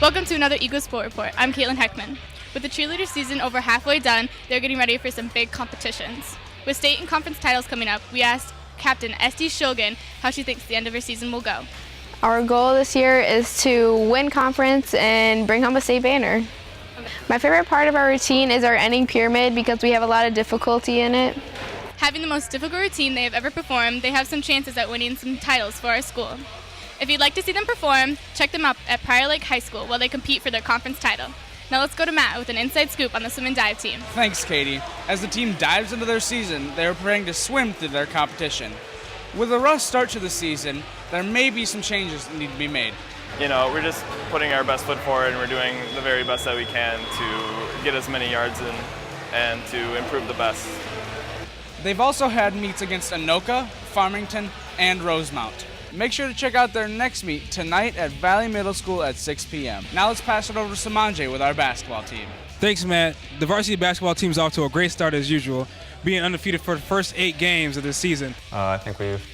Welcome to another Eagle Sport Report. I'm Caitlin Heckman. With the cheerleader season over halfway done, they're getting ready for some big competitions. With state and conference titles coming up, we asked Captain Esty Shogan how she thinks the end of her season will go. Our goal this year is to win conference and bring home a state banner. Okay. My favorite part of our routine is our ending pyramid because we have a lot of difficulty in it. Having the most difficult routine they have ever performed, they have some chances at winning some titles for our school. If you'd like to see them perform, check them out at Prior Lake High School while they compete for their conference title. Now let's go to Matt with an inside scoop on the swim and dive team. Thanks, Katie. As the team dives into their season, they are preparing to swim through their competition. With a rough start to the season, there may be some changes that need to be made. You know, we're just putting our best foot forward and we're doing the very best that we can to get as many yards in and to improve the best. They've also had meets against Anoka, Farmington, and Rosemount. Make sure to check out their next meet tonight at Valley Middle School at 6 p.m. Now let's pass it over to Samanje with our basketball team. Thanks, Matt. The varsity basketball team is off to a great start as usual, being undefeated for the first 8 games of this season. I think we've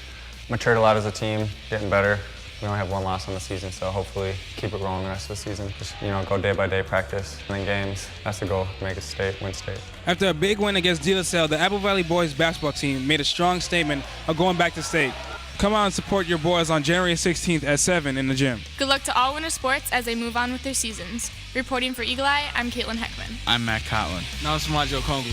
matured a lot as a team, getting better. We only have 1 loss on the season, so hopefully keep it rolling the rest of the season. Just, go day by day practice, win games. That's the goal, make it state, win state. After a big win against De La Salle, the Apple Valley boys basketball team made a strong statement of going back to state. Come out and support your boys on January 16th at 7 in the gym. Good luck to all winter sports as they move on with their seasons. Reporting for Eagle Eye, I'm Caitlin Heckman. I'm Matt Kotlan. Now it's Samajo Kongu.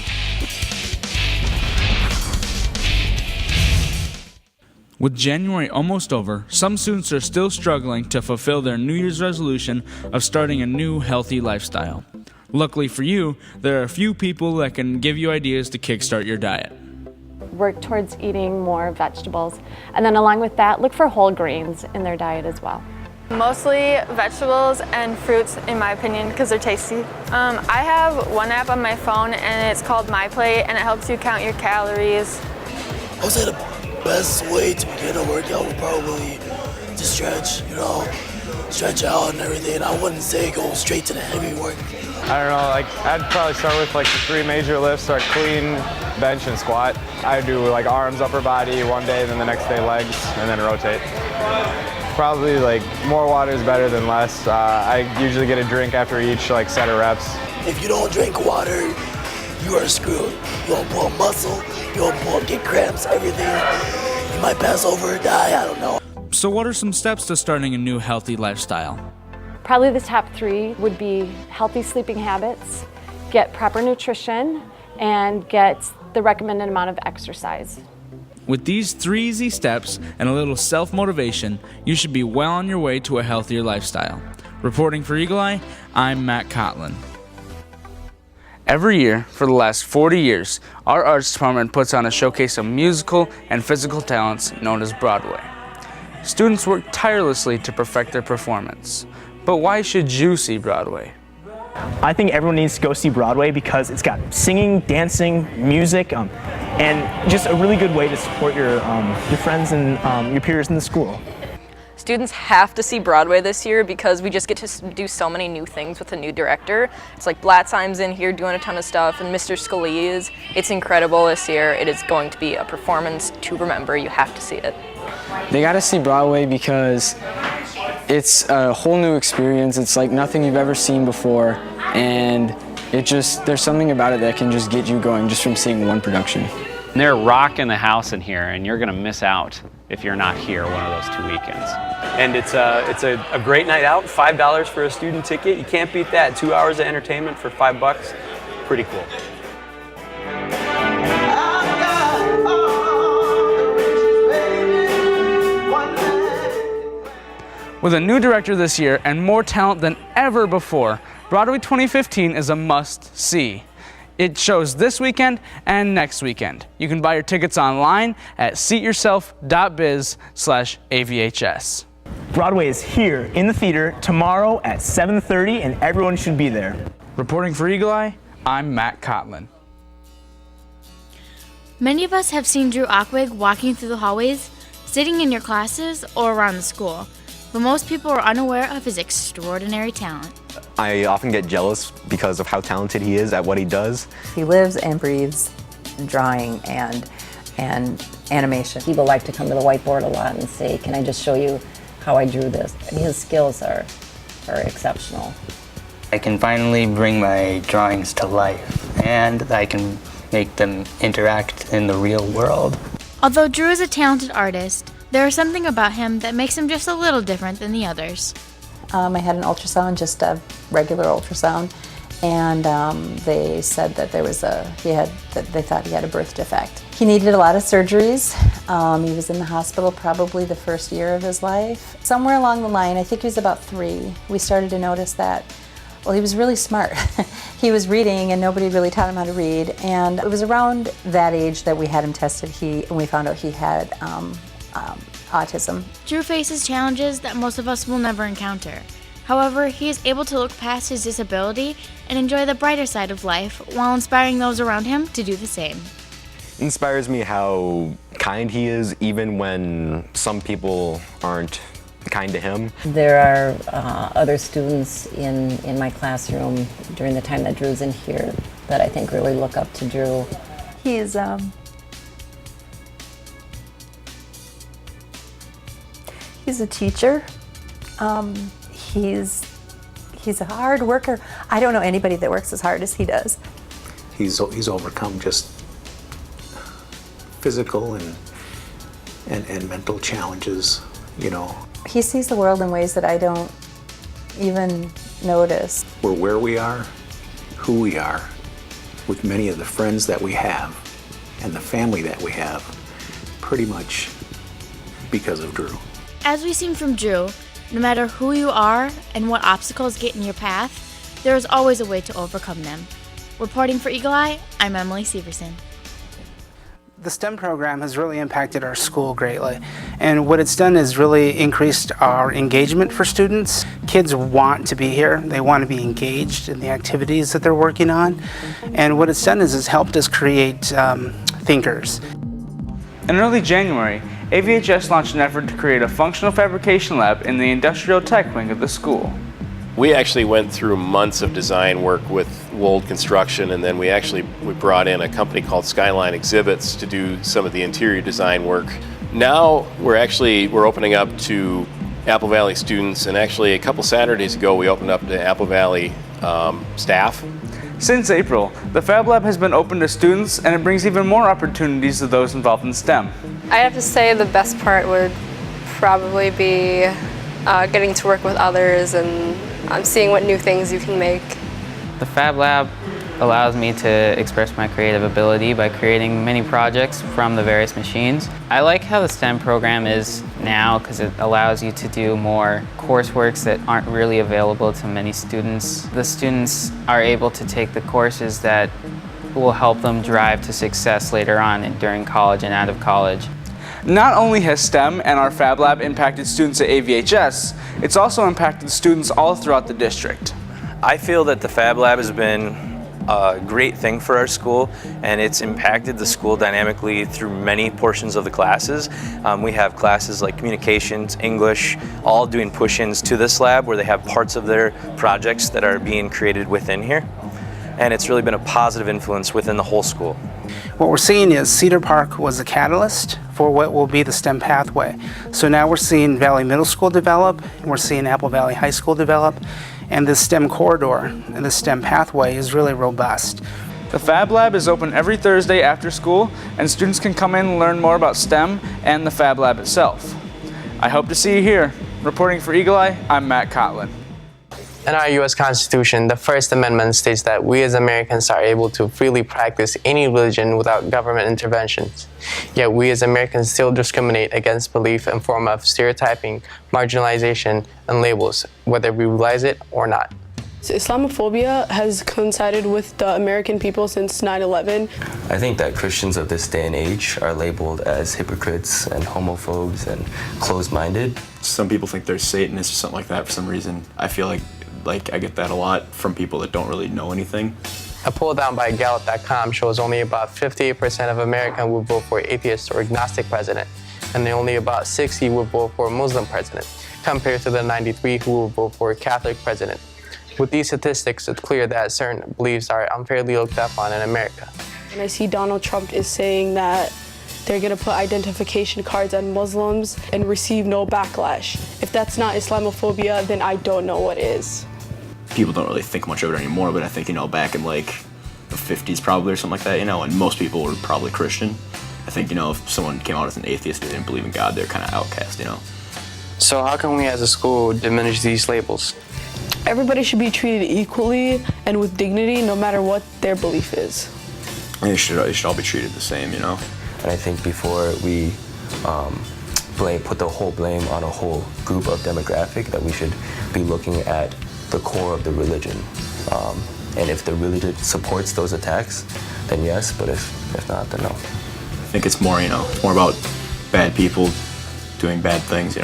With January almost over, some students are still struggling to fulfill their New Year's resolution of starting a new healthy lifestyle. Luckily for you, there are a few people that can give you ideas to kickstart your diet. Work towards eating more vegetables, and then along with that, look for whole grains in their diet as well. Mostly vegetables and fruits, in my opinion, because they're tasty. I have one app on my phone, and it's called My Plate, and it helps you count your calories. I would say the best way to begin a workout would probably to stretch, stretch out and everything. I wouldn't say go straight to the heavy work. I don't know, I'd probably start with the 3 major lifts, start clean, bench, and squat. I do arms, upper body one day, then the next day legs, and then rotate. Probably more water is better than less. I usually get a drink after each set of reps. If you don't drink water, you are screwed. You won't pull a muscle, you won't pull up, get cramps, everything. You might pass over or die, I don't know. So what are some steps to starting a new healthy lifestyle? Probably the top 3 would be healthy sleeping habits, get proper nutrition, and get the recommended amount of exercise. With these 3 easy steps and a little self-motivation, you should be well on your way to a healthier lifestyle. Reporting for Eagle Eye, I'm Matt Kotlan. Every year, for the last 40 years, our arts department puts on a showcase of musical and physical talents known as Broadway. Students work tirelessly to perfect their performance. But why should you see Broadway? I think everyone needs to go see Broadway because it's got singing, dancing, music, and just a really good way to support your friends and your peers in the school. Students have to see Broadway this year because we just get to do so many new things with a new director. It's like Blatzheim's in here doing a ton of stuff, and Mr. Scully is. It's incredible this year. It is going to be a performance to remember. You have to see it. They got to see Broadway because it's a whole new experience. It's like nothing you've ever seen before, and there's something about it that can just get you going just from seeing one production. They're rocking the house in here, and you're going to miss out if you're not here one of those 2 weekends. And it's a great night out, $5 for a student ticket. You can't beat that. 2 hours of entertainment for $5. Pretty cool. With a new director this year and more talent than ever before, Broadway 2015 is a must-see. It shows this weekend and next weekend. You can buy your tickets online at seatyourself.biz/AVHS. Broadway is here in the theater tomorrow at 7:30, and everyone should be there. Reporting for Eagle Eye, I'm Matt Kotlan. Many of us have seen Drew Ockwig walking through the hallways, sitting in your classes, or around the school. But most people are unaware of his extraordinary talent. I often get jealous because of how talented he is at what he does. He lives and breathes drawing and animation. People like to come to the whiteboard a lot and say, can I just show you how I drew this? And his skills are are exceptional. I can finally bring my drawings to life, and I can make them interact in the real world. Although Drew is a talented artist, there is something about him that makes him just a little different than the others. I had an ultrasound, just a regular ultrasound, and they said that there was they thought he had a birth defect. He needed a lot of surgeries. He was in the hospital probably the first year of his life. Somewhere along the line, I think he was about 3, we started to notice that, well, he was really smart. He was reading and nobody really taught him how to read, and it was around that age that we had him tested and we found out he had autism. Drew faces challenges that most of us will never encounter. However, he is able to look past his disability and enjoy the brighter side of life while inspiring those around him to do the same. It inspires me how kind he is, even when some people aren't kind to him. There are other students in my classroom during the time that Drew's in here that I think really look up to Drew. He's a teacher. He's a hard worker. I don't know anybody that works as hard as he does. He's overcome just physical and mental challenges, you know. He sees the world in ways that I don't even notice. We're where we are, who we are, with many of the friends that we have and the family that we have, pretty much because of Drew. As we've seen from Drew, no matter who you are and what obstacles get in your path, there is always a way to overcome them. Reporting for Eagle Eye, I'm Emily Severson. The STEM program has really impacted our school greatly, and what it's done is really increased our engagement for students. Kids want to be here, they want to be engaged in the activities that they're working on, and what it's done is it's helped us create thinkers. In early January, AVHS launched an effort to create a functional fabrication lab in the industrial tech wing of the school. We actually went through months of design work with Wold Construction, and then we brought in a company called Skyline Exhibits to do some of the interior design work. Now we're opening up to Apple Valley students, and actually a couple Saturdays ago we opened up to Apple Valley staff. Since April, the Fab Lab has been open to students, and it brings even more opportunities to those involved in STEM. I have to say the best part would probably be getting to work with others and seeing what new things you can make. The Fab Lab allows me to express my creative ability by creating many projects from the various machines. I like how the STEM program is now because it allows you to do more courseworks that aren't really available to many students. The students are able to take the courses that will help them drive to success later on during college and out of college. Not only has STEM and our Fab Lab impacted students at AVHS, it's also impacted students all throughout the district. I feel that the Fab Lab has been a great thing for our school, and it's impacted the school dynamically through many portions of the classes. We have classes like communications, English, all doing push-ins to this lab where they have parts of their projects that are being created within here. And it's really been a positive influence within the whole school. What we're seeing is Cedar Park was a catalyst for what will be the STEM pathway. So now we're seeing Valley Middle School develop, and we're seeing Apple Valley High School develop, and the STEM corridor and the STEM pathway is really robust. The Fab Lab is open every Thursday after school, and students can come in and learn more about STEM and the Fab Lab itself. I hope to see you here. Reporting for Eagle Eye, I'm Matt Kotlan. In our U.S. Constitution, the First Amendment states that we as Americans are able to freely practice any religion without government interventions. Yet we as Americans still discriminate against belief in form of stereotyping, marginalization, and labels, whether we realize it or not. Islamophobia has coincided with the American people since 9/11. I think that Christians of this day and age are labeled as hypocrites and homophobes and closed-minded. Some people think they're Satanists or something like that for some reason. I feel like I get that a lot from people that don't really know anything. A poll down by Gallup.com shows only about 58% of Americans would vote for atheist or agnostic president, and only about 60 would vote for a Muslim president, compared to the 93 who will vote for a Catholic president. With these statistics, it's clear that certain beliefs are unfairly looked upon in America. And I see Donald Trump is saying that they're going to put identification cards on Muslims and receive no backlash. If that's not Islamophobia, then I don't know what is. People don't really think much of it anymore, but I think, back in like the 50s probably or something like that, and most people were probably Christian. I think, if someone came out as an atheist and didn't believe in God, they're kind of outcast, So how can we as a school diminish these labels? Everybody should be treated equally and with dignity, no matter what their belief is. They should all be treated the same, And I think before we put the whole blame on a whole group of demographic, that we should be looking at the core of the religion. And if the religion supports those attacks, then yes, but if not, then no. I think it's more, it's more about bad people doing bad things,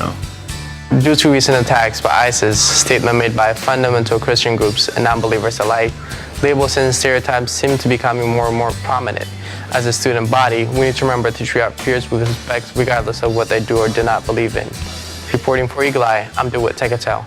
Due to recent attacks by ISIS, statements made by fundamental Christian groups and non-believers alike, labels and stereotypes seem to be becoming more and more prominent. As a student body, we need to remember to treat our peers with respect regardless of what they do or do not believe in. Reporting for Eagle Eye, I'm DeWitt Teketel.